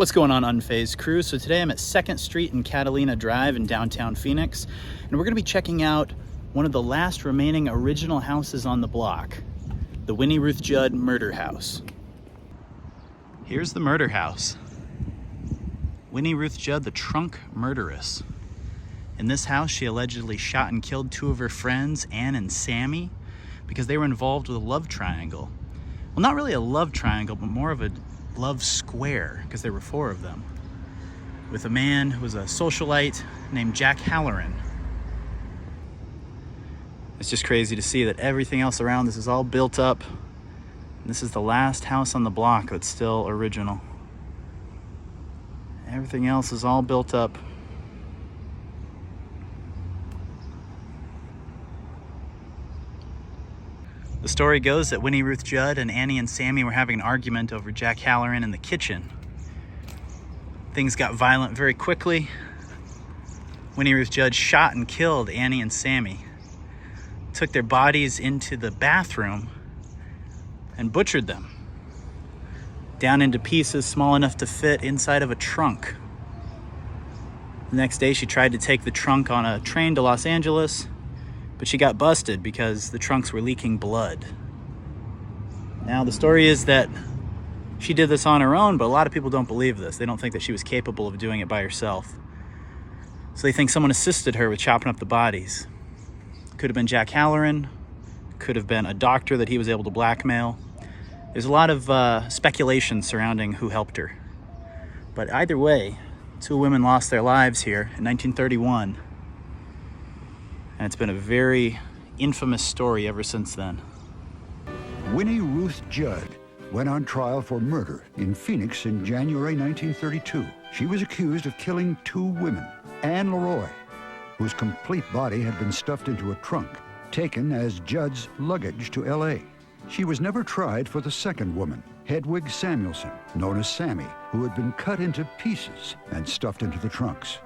What's going on, Unfazed crew? So today I'm at 2nd Street and Catalina Drive in downtown Phoenix, and we're going to be checking out one of the last remaining original houses on the block, the Winnie Ruth Judd murder house. Here's the murder house. Winnie Ruth Judd, the trunk murderess. In this house, she allegedly shot and killed two of her friends, Anne and Sammy, because they were involved with a love triangle. Well, not really a love triangle, but more of a love square, because there were 4 of them, with a man who was a socialite named Jack Halloran. It's just crazy to see that everything else around this is all built up. And this is the last house on the block that's still original. Everything else is all built up. The story goes that Winnie Ruth Judd and Annie and Sammy were having an argument over Jack Halloran in the kitchen. Things got violent very quickly. Winnie Ruth Judd shot and killed Annie and Sammy, took their bodies into the bathroom and butchered them down into pieces small enough to fit inside of a trunk. The next day she tried to take the trunk on a train to Los Angeles, but she got busted because the trunks were leaking blood. Now, the story is that she did this on her own, but a lot of people don't believe this. They don't think that she was capable of doing it by herself. So they think someone assisted her with chopping up the bodies. Could have been Jack Halloran, could have been a doctor that he was able to blackmail. There's a lot of speculation surrounding who helped her. But either way, 2 women lost their lives here in 1931. And it's been a very infamous story ever since then. Winnie Ruth Judd went on trial for murder in Phoenix in January 1932. She was accused of killing 2 women. Anne Leroy, whose complete body had been stuffed into a trunk, taken as Judd's luggage to L.A. She was never tried for the second woman, Hedwig Samuelson, known as Sammy, who had been cut into pieces and stuffed into the trunks.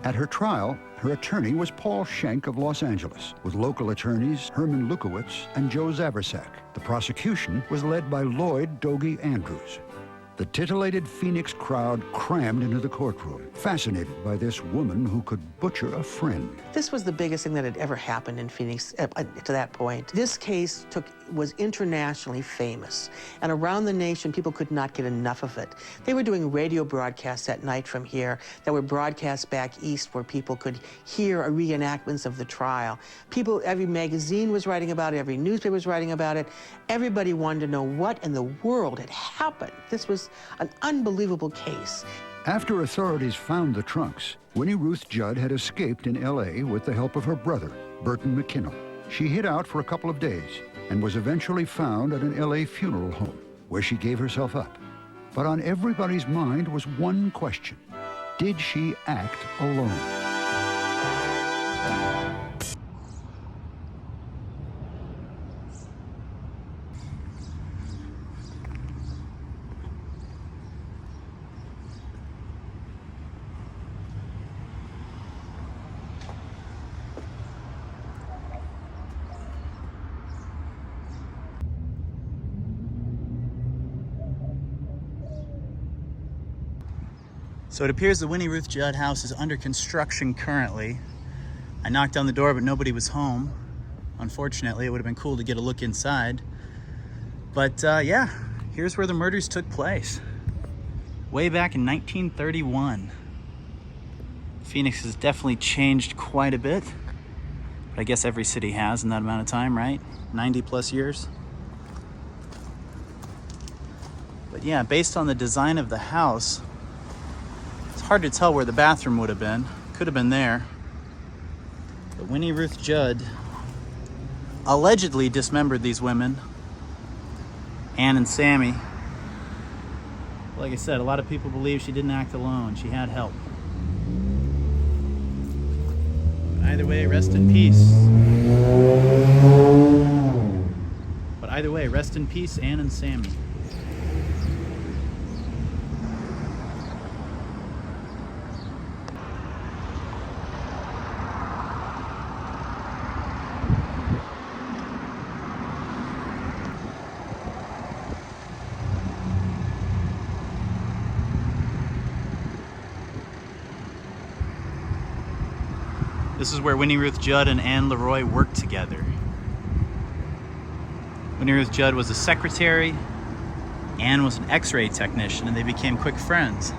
At her trial, her attorney was Paul Schenck of Los Angeles, with local attorneys Herman Lukowitz and Joe Zaversak. The prosecution was led by Lloyd Dogie Andrews. The titillated Phoenix crowd crammed into the courtroom, fascinated by this woman who could butcher a friend. This was the biggest thing that had ever happened in Phoenix to that point. This case was internationally famous, and around the nation, people could not get enough of it. They were doing radio broadcasts at night from here that were broadcast back east where people could hear a reenactments of the trial. Every magazine was writing about it, every newspaper was writing about it. Everybody wanted to know what in the world had happened. This was an unbelievable case. After authorities found the trunks, Winnie Ruth Judd had escaped in L.A. with the help of her brother, Burton McKinnell. She hid out for a couple of days and was eventually found at an L.A. funeral home, where she gave herself up. But on everybody's mind was one question: did she act alone? So it appears the Winnie Ruth Judd house is under construction currently. I knocked on the door, but nobody was home. Unfortunately, it would have been cool to get a look inside. But yeah, here's where the murders took place. Way back in 1931. Phoenix has definitely changed quite a bit. But I guess every city has in that amount of time, right? 90 plus years. But yeah, based on the design of the house, hard to tell where the bathroom would have been. Could have been there. But Winnie Ruth Judd allegedly dismembered these women, Anne and Sammy. Like I said, a lot of people believe she didn't act alone. She had help. Either way, rest in peace. But either way, rest in peace, Anne and Sammy. This is where Winnie Ruth Judd and Anne Leroy worked together. Winnie Ruth Judd was a secretary, Anne was an X-ray technician, and they became quick friends.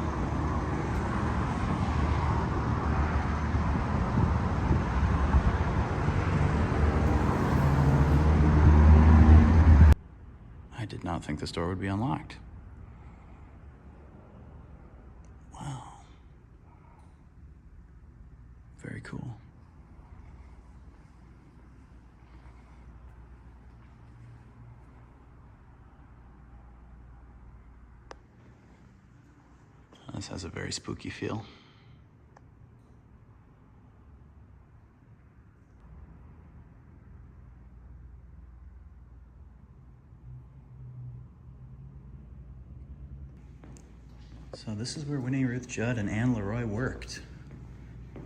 I did not think this door would be unlocked. Wow. Very cool. This has a very spooky feel. So this is where Winnie Ruth Judd and Anne Leroy worked. It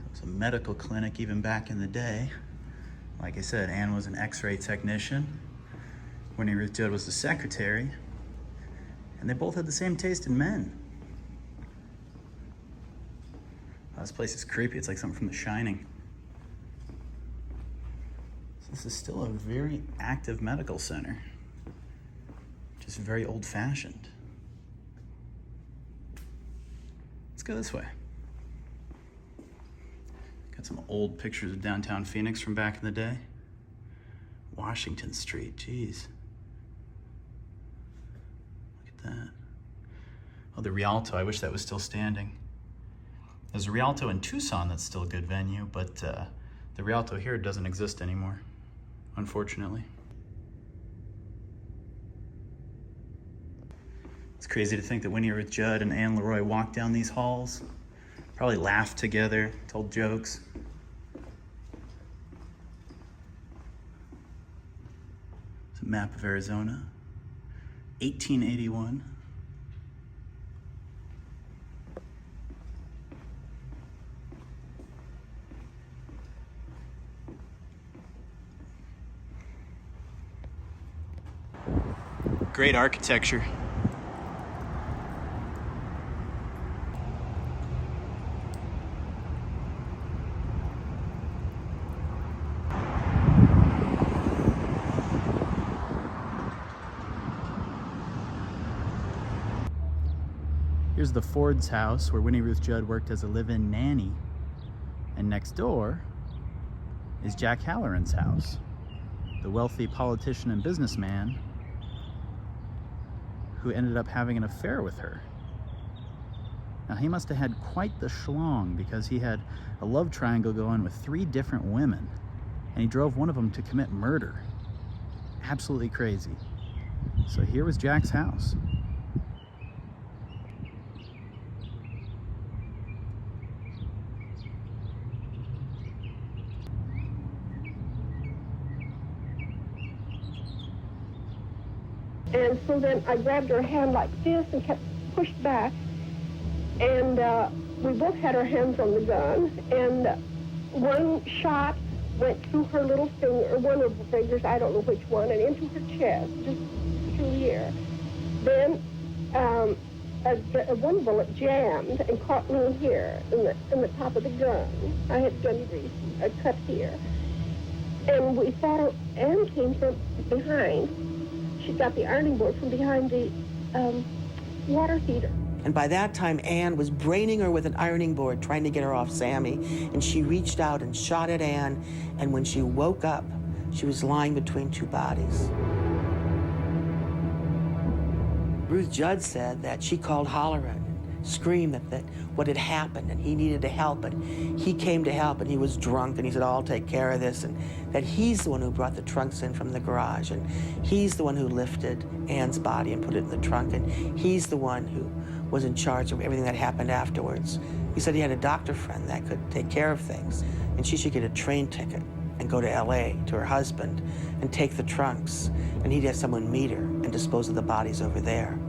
was a medical clinic even back in the day. Like I said, Anne was an X-ray technician. Winnie Ruth Judd was the secretary, and they both had the same taste in men. Oh, this place is creepy. It's like something from The Shining. So this is still a very active medical center, just very old-fashioned. Let's go this way. Got some old pictures of downtown Phoenix from back in the day. Washington Street, geez. That. Oh, the Rialto, I wish that was still standing. There's a Rialto in Tucson that's still a good venue, but the Rialto here doesn't exist anymore, unfortunately. It's crazy to think that Winnie Ruth Judd and Anne Leroy walked down these halls, probably laughed together, told jokes. It's a map of Arizona. 1881. Great architecture. Here's the Ford's house where Winnie Ruth Judd worked as a live-in nanny. And next door is Jack Halloran's house, the wealthy politician and businessman who ended up having an affair with her. Now, he must have had quite the schlong, because he had a love triangle going with 3 different women, and he drove one of them to commit murder. Absolutely crazy. So here was Jack's house. And so then I grabbed her hand like this and kept pushed back. And we both had our hands on the gun. And one shot went through her little finger, one of the fingers, I don't know which one, and into her chest, just through here. Then one bullet jammed and caught me here in the top of the gun. I had gun grease, a cut here. And we thought Anne came from behind. She got the ironing board from behind the water heater. And by that time, Anne was braining her with an ironing board, trying to get her off Sammy. And she reached out and shot at Anne. And when she woke up, she was lying between 2 bodies. Ruth Judd said that she called Halloran and screamed that what had happened, and he needed to help. And he came to help, and he was drunk, and he said, "I'll take care of this." And that he's the one who brought the trunks in from the garage, and he's the one who lifted Anne's body and put it in the trunk, and he's the one who was in charge of everything that happened afterwards. He said he had a doctor friend that could take care of things, and she should get a train ticket and go to LA to her husband and take the trunks, and he'd have someone meet her and dispose of the bodies over there.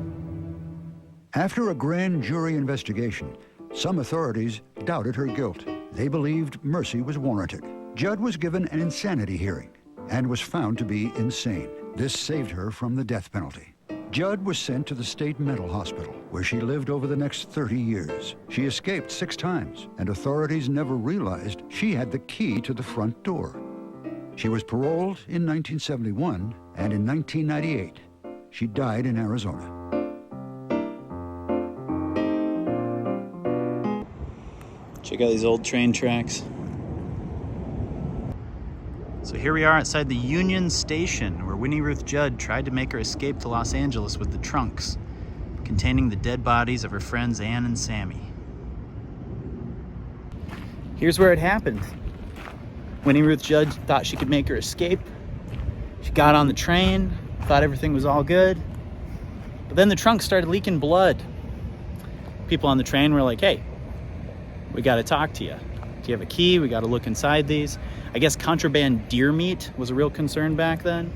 After a grand jury investigation, some authorities doubted her guilt. They believed mercy was warranted. Judd was given an insanity hearing and was found to be insane. This saved her from the death penalty. Judd was sent to the state mental hospital, where she lived over the next 30 years. She escaped 6 times, and authorities never realized she had the key to the front door. She was paroled in 1971, and in 1998, she died in Arizona. Check out these old train tracks. So here we are outside the Union Station, where Winnie Ruth Judd tried to make her escape to Los Angeles with the trunks containing the dead bodies of her friends Ann and Sammy. Here's where it happened. Winnie Ruth Judd thought she could make her escape. She got on the train, thought everything was all good. But then the trunk started leaking blood. People on the train were like, hey, we gotta talk to you. Do you have a key? We gotta look inside these. I guess contraband deer meat was a real concern back then.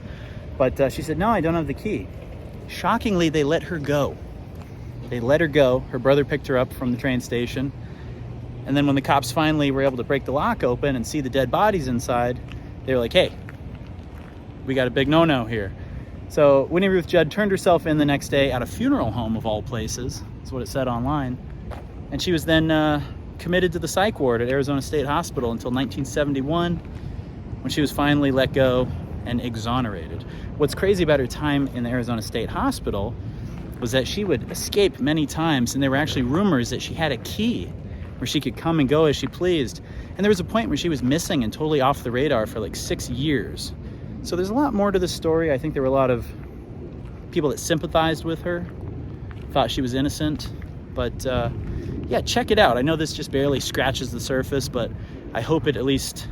But she said, no, I don't have the key. Shockingly, they let her go. They let her go. Her brother picked her up from the train station. And then when the cops finally were able to break the lock open and see the dead bodies inside, they were like, hey, we got a big no-no here. So Winnie Ruth Judd turned herself in the next day at a funeral home of all places. That's what it said online. And she was then committed to the psych ward at Arizona State Hospital until 1971, when she was finally let go and exonerated. What's crazy about her time in the Arizona State Hospital was that she would escape many times, and there were actually rumors that she had a key where she could come and go as she pleased. And there was a point where she was missing and totally off the radar for like 6 years. So there's a lot more to this story. I think there were a lot of people that sympathized with her, thought she was innocent, but yeah, check it out. I know this just barely scratches the surface, but I hope it at least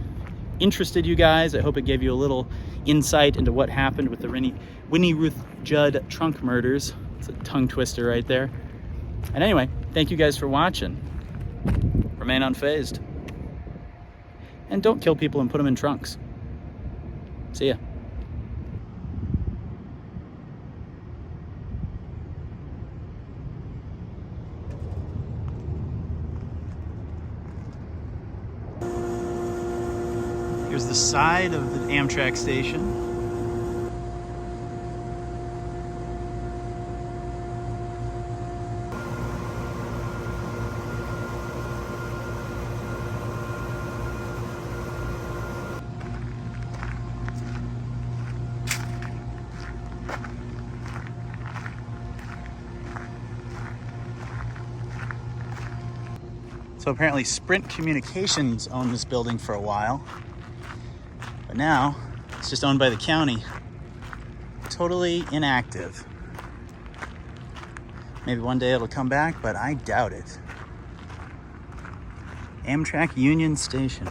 interested you guys. I hope it gave you a little insight into what happened with the Winnie Ruth Judd trunk murders. It's a tongue twister right there. And anyway, thank you guys for watching. Remain unfazed. And don't kill people and put them in trunks. See ya. Here's the side of the Amtrak station. So apparently Sprint Communications owned this building for a while, but now it's just owned by the county. Totally inactive. Maybe one day it'll come back, but I doubt it. Amtrak Union Station.